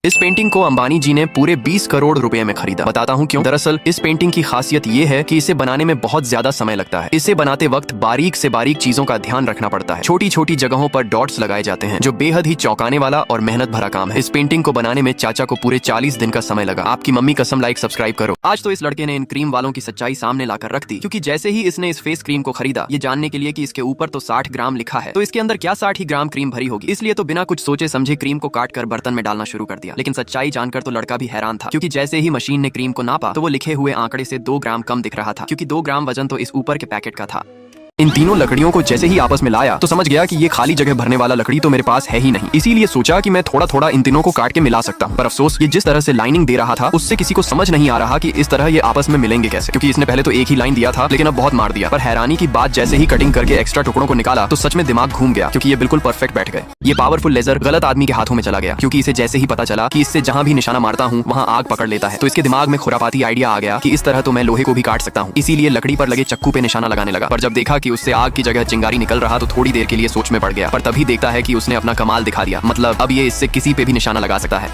इस पेंटिंग को अंबानी जी ने पूरे 20 करोड़ रुपए में खरीदा। बताता हूँ क्यों। दरअसल इस पेंटिंग की खासियत ये है कि इसे बनाने में बहुत ज्यादा समय लगता है। इसे बनाते वक्त बारीक से बारीक चीजों का ध्यान रखना पड़ता है। छोटी छोटी जगहों पर डॉट्स लगाए जाते हैं, जो बेहद ही चौंकाने वाला और मेहनत भरा काम है। इस पेंटिंग को बनाने में चाचा को पूरे 40 दिन का समय लगा। आपकी मम्मी कसम। लाइक सब्सक्राइब करो। आज तो इस लड़के ने इन क्रीम वालों की सच्चाई सामने लाकर रख दी, क्योंकि जैसे ही इसने इस फेस क्रीम को खरीदा, ये जानने के लिए कि इसके ऊपर तो 60 ग्राम लिखा है, तो इसके अंदर क्या 60 ही ग्राम क्रीम भरी होगी। इसलिए तो बिना कुछ सोचे समझे क्रीम को काट कर बर्तन में डालना शुरू कर दिया। लेकिन सच्चाई जानकर तो लड़का भी हैरान था, क्योंकि जैसे ही मशीन ने क्रीम को नापा तो वो लिखे हुए आंकड़े से 2 ग्राम कम दिख रहा था, क्योंकि 2 ग्राम वजन तो इस ऊपर के पैकेट का था। इन तीनों लकड़ियों को जैसे ही आपस में लाया तो समझ गया कि ये खाली जगह भरने वाला लकड़ी तो मेरे पास है ही नहीं। इसीलिए सोचा कि मैं थोड़ा थोड़ा इन तीनों को काट के मिला सकता हूँ। पर अफसोस, ये जिस तरह से लाइनिंग दे रहा था उससे किसी को समझ नहीं आ रहा कि इस तरह ये आपस में मिलेंगे कैसे, क्योंकि इसने पहले तो एक ही लाइन दिया था, लेकिन अब बहुत मार दिया। पर हैरानी की बात, जैसे ही कटिंग करके एक्स्ट्रा टुकड़ों को निकाला तो सच में दिमाग घूम गया, क्योंकि ये बिल्कुल परफेक्ट बैठ गए। ये पावरफुल लेजर गलत आदमी के हाथों में चला गया, क्योंकि इसे जैसे ही पता चला कि इससे जहां भी निशाना मारता हूँ वहां आग पकड़ लेता है, तो इसके दिमाग में खुरापाती आइडिया आ गया कि इस तरह तो मैं लोहे को भी काट सकता हूँ। इसीलिए लकड़ी पर लगे चक्कू पे निशाना लगाने लगा। पर जब देखा कि उससे आग की जगह चिंगारी निकल रहा तो थोड़ी देर के लिए सोच में पड़ गया। पर तभी देखता है कि उसने अपना कमाल दिखा दिया। मतलब अब ये इससे किसी पे भी निशाना लगा सकता है।